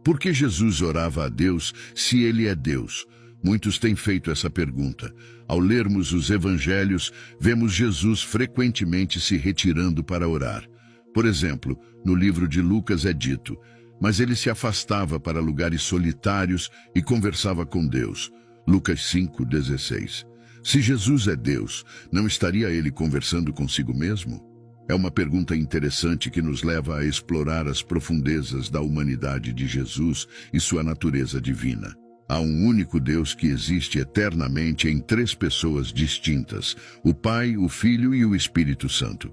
Por que Jesus orava a Deus se ele é Deus? Muitos têm feito essa pergunta. Ao lermos os evangelhos, vemos Jesus frequentemente se retirando para orar. Por exemplo, no livro de Lucas é dito: mas ele se afastava para lugares solitários e conversava com Deus. Lucas 5:16. Se Jesus é Deus, não estaria ele conversando consigo mesmo? É uma pergunta interessante que nos leva a explorar as profundezas da humanidade de Jesus e sua natureza divina. Há um único Deus que existe eternamente em três pessoas distintas: o Pai, o Filho e o Espírito Santo.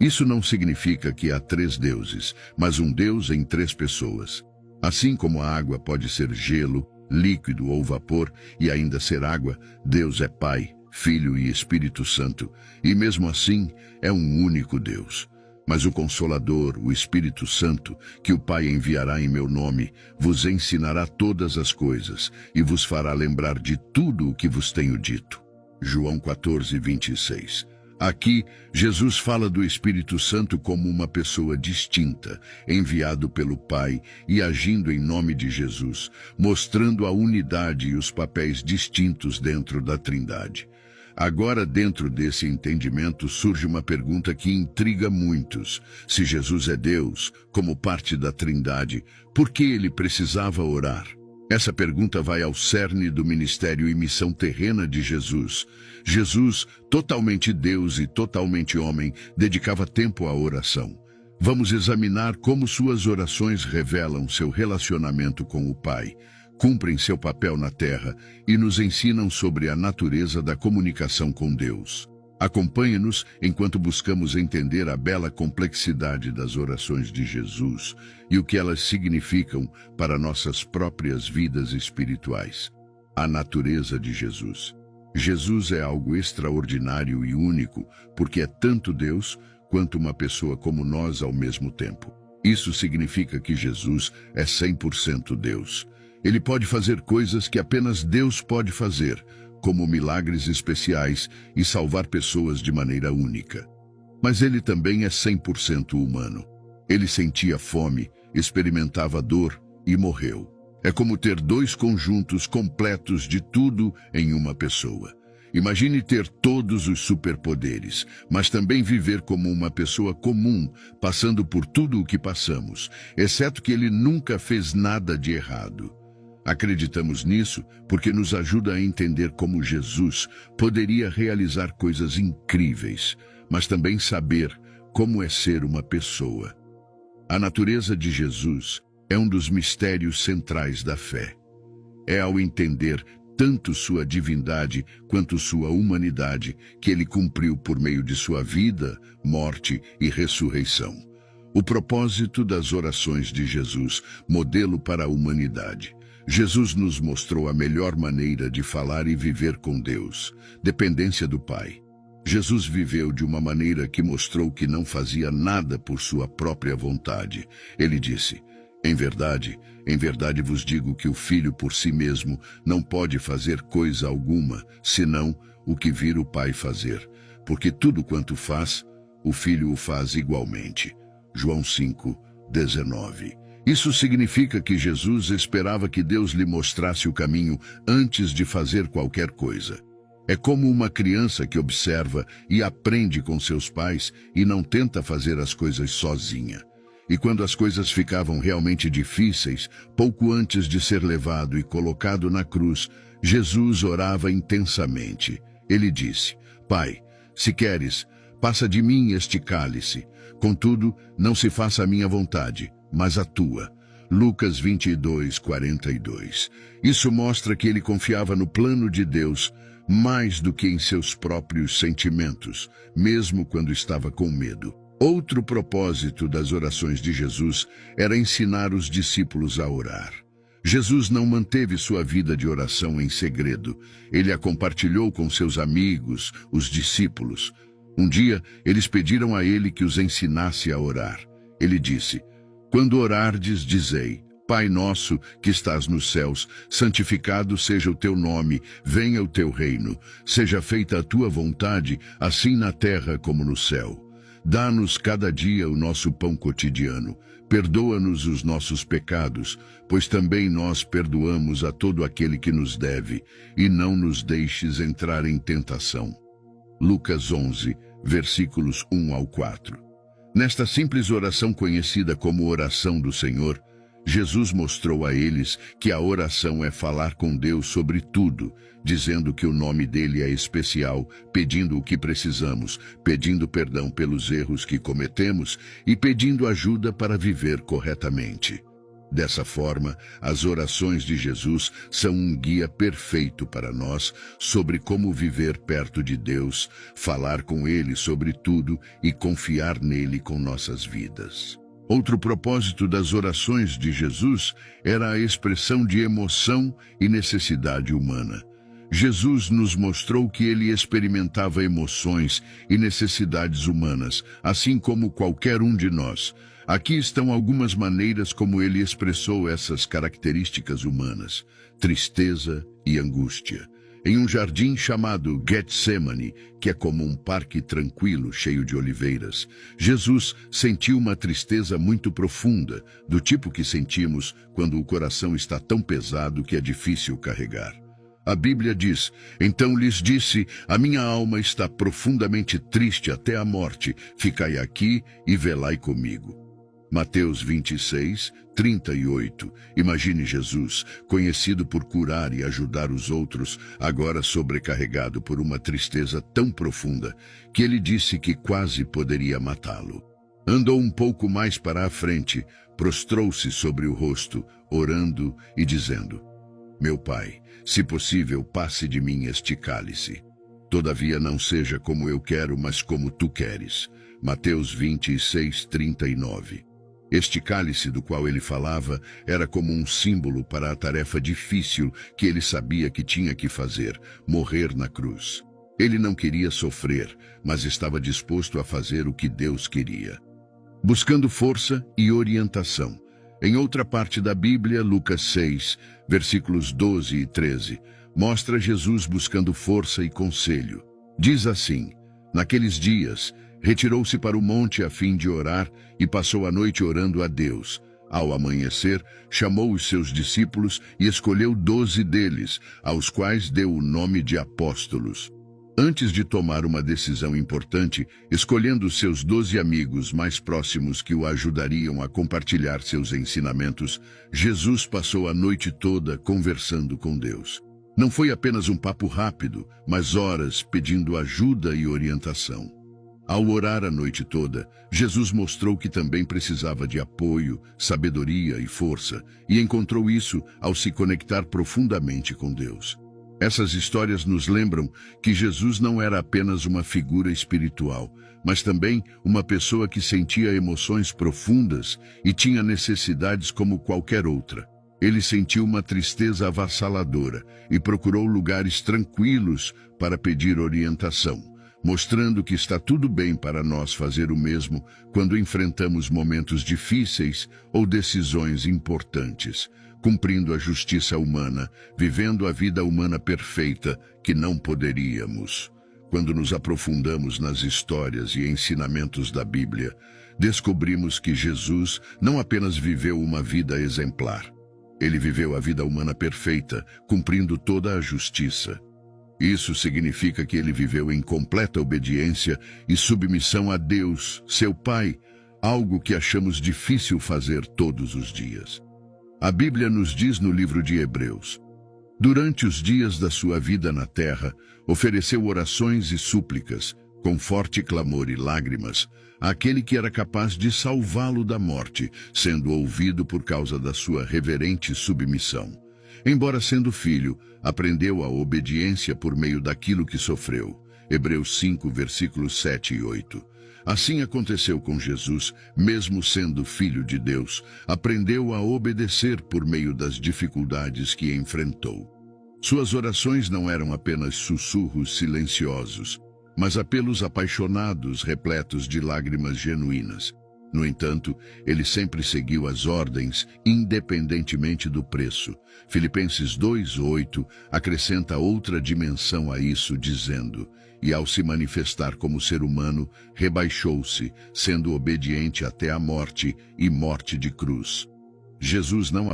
Isso não significa que há três deuses, mas um Deus em três pessoas. Assim como a água pode ser gelo, líquido ou vapor e ainda ser água, Deus é Pai, Filho e Espírito Santo, e mesmo assim é um único Deus. Mas o Consolador, o Espírito Santo, que o Pai enviará em meu nome, vos ensinará todas as coisas e vos fará lembrar de tudo o que vos tenho dito. João 14:26. Aqui, Jesus fala do Espírito Santo como uma pessoa distinta, enviado pelo Pai e agindo em nome de Jesus, mostrando a unidade e os papéis distintos dentro da Trindade. Agora, dentro desse entendimento, surge uma pergunta que intriga muitos. Se Jesus é Deus, como parte da Trindade, por que ele precisava orar? Essa pergunta vai ao cerne do ministério e missão terrena de Jesus. Jesus, totalmente Deus e totalmente homem, dedicava tempo à oração. Vamos examinar como suas orações revelam seu relacionamento com o Pai, cumprem seu papel na terra e nos ensinam sobre a natureza da comunicação com Deus. Acompanhe-nos enquanto buscamos entender a bela complexidade das orações de Jesus e o que elas significam para nossas próprias vidas espirituais. A natureza de Jesus. Jesus é algo extraordinário e único, porque é tanto Deus quanto uma pessoa como nós ao mesmo tempo. Isso significa que Jesus é 100% Deus. Ele pode fazer coisas que apenas Deus pode fazer, como milagres especiais e salvar pessoas de maneira única. Mas ele também é 100% humano. Ele sentia fome, experimentava dor e morreu. É como ter dois conjuntos completos de tudo em uma pessoa. Imagine ter todos os superpoderes, mas também viver como uma pessoa comum, passando por tudo o que passamos, exceto que ele nunca fez nada de errado. Acreditamos nisso porque nos ajuda a entender como Jesus poderia realizar coisas incríveis, mas também saber como é ser uma pessoa. A natureza de Jesus é um dos mistérios centrais da fé. É ao entender tanto sua divindade quanto sua humanidade que ele cumpriu por meio de sua vida, morte e ressurreição. O propósito das orações de Jesus, modelo para a humanidade. Jesus nos mostrou a melhor maneira de falar e viver com Deus, dependência do Pai. Jesus viveu de uma maneira que mostrou que não fazia nada por sua própria vontade. Ele disse: em verdade vos digo que o Filho por si mesmo não pode fazer coisa alguma, senão o que vir o Pai fazer, porque tudo quanto faz, o Filho o faz igualmente. João 5:19. Isso significa que Jesus esperava que Deus lhe mostrasse o caminho antes de fazer qualquer coisa. É como uma criança que observa e aprende com seus pais e não tenta fazer as coisas sozinha. E quando as coisas ficavam realmente difíceis, pouco antes de ser levado e colocado na cruz, Jesus orava intensamente. Ele disse: Pai, se queres, passa de mim este cálice. Contudo, não se faça a minha vontade, mas a tua. Lucas 22:42. Isso mostra que ele confiava no plano de Deus mais do que em seus próprios sentimentos, mesmo quando estava com medo. Outro propósito das orações de Jesus era ensinar os discípulos a orar. Jesus não manteve sua vida de oração em segredo. Ele a compartilhou com seus amigos, os discípulos. Um dia, eles pediram a ele que os ensinasse a orar. Ele disse: quando orardes, dizei: Pai nosso, que estás nos céus, santificado seja o teu nome, venha o teu reino, seja feita a tua vontade, assim na terra como no céu. Dá-nos cada dia o nosso pão cotidiano, perdoa-nos os nossos pecados, pois também nós perdoamos a todo aquele que nos deve, e não nos deixes entrar em tentação. Lucas 11, versículos 1 ao 4. Nesta simples oração conhecida como oração do Senhor, Jesus mostrou a eles que a oração é falar com Deus sobre tudo, dizendo que o nome dele é especial, pedindo o que precisamos, pedindo perdão pelos erros que cometemos e pedindo ajuda para viver corretamente. Dessa forma, as orações de Jesus são um guia perfeito para nós sobre como viver perto de Deus, falar com Ele sobre tudo e confiar nele com nossas vidas. Outro propósito das orações de Jesus era a expressão de emoção e necessidade humana. Jesus nos mostrou que ele experimentava emoções e necessidades humanas, assim como qualquer um de nós. Aqui estão algumas maneiras como ele expressou essas características humanas: tristeza e angústia. Em um jardim chamado Getsemane, que é como um parque tranquilo, cheio de oliveiras, Jesus sentiu uma tristeza muito profunda, do tipo que sentimos quando o coração está tão pesado que é difícil carregar. A Bíblia diz: então lhes disse, a minha alma está profundamente triste até a morte, ficai aqui e velai comigo. Mateus 26, 38. Imagine Jesus, conhecido por curar e ajudar os outros, agora sobrecarregado por uma tristeza tão profunda que ele disse que quase poderia matá-lo. Andou um pouco mais para a frente, prostrou-se sobre o rosto, orando e dizendo: meu Pai, se possível, passe de mim este cálice. Todavia não seja como eu quero, mas como tu queres. Mateus 26, 39. Este cálice do qual ele falava era como um símbolo para a tarefa difícil que ele sabia que tinha que fazer, morrer na cruz. Ele não queria sofrer, mas estava disposto a fazer o que Deus queria. Buscando força e orientação. Em outra parte da Bíblia, Lucas 6, versículos 12 e 13, mostra Jesus buscando força e conselho. Diz assim: naqueles dias, retirou-se para o monte a fim de orar e passou a noite orando a Deus. Ao amanhecer, chamou os seus discípulos e escolheu 12 deles, aos quais deu o nome de apóstolos. Antes de tomar uma decisão importante, escolhendo seus 12 amigos mais próximos que o ajudariam a compartilhar seus ensinamentos, Jesus passou a noite toda conversando com Deus. Não foi apenas um papo rápido, mas horas pedindo ajuda e orientação. Ao orar a noite toda, Jesus mostrou que também precisava de apoio, sabedoria e força, e encontrou isso ao se conectar profundamente com Deus. Essas histórias nos lembram que Jesus não era apenas uma figura espiritual, mas também uma pessoa que sentia emoções profundas e tinha necessidades como qualquer outra. Ele sentiu uma tristeza avassaladora e procurou lugares tranquilos para pedir orientação, mostrando que está tudo bem para nós fazer o mesmo quando enfrentamos momentos difíceis ou decisões importantes, cumprindo a justiça humana, vivendo a vida humana perfeita que não poderíamos. Quando nos aprofundamos nas histórias e ensinamentos da Bíblia, descobrimos que Jesus não apenas viveu uma vida exemplar, ele viveu a vida humana perfeita, cumprindo toda a justiça. Isso significa que ele viveu em completa obediência e submissão a Deus, seu Pai, algo que achamos difícil fazer todos os dias. A Bíblia nos diz no livro de Hebreus: durante os dias da sua vida na terra, ofereceu orações e súplicas, com forte clamor e lágrimas, àquele que era capaz de salvá-lo da morte, sendo ouvido por causa da sua reverente submissão. Embora sendo filho, aprendeu a obediência por meio daquilo que sofreu. Hebreus 5, versículos 7 e 8. Assim aconteceu com Jesus, mesmo sendo filho de Deus, aprendeu a obedecer por meio das dificuldades que enfrentou. Suas orações não eram apenas sussurros silenciosos, mas apelos apaixonados repletos de lágrimas genuínas. No entanto, ele sempre seguiu as ordens, independentemente do preço. Filipenses 2:8 acrescenta outra dimensão a isso, dizendo: e ao se manifestar como ser humano, rebaixou-se, sendo obediente até a morte e morte de cruz. Jesus não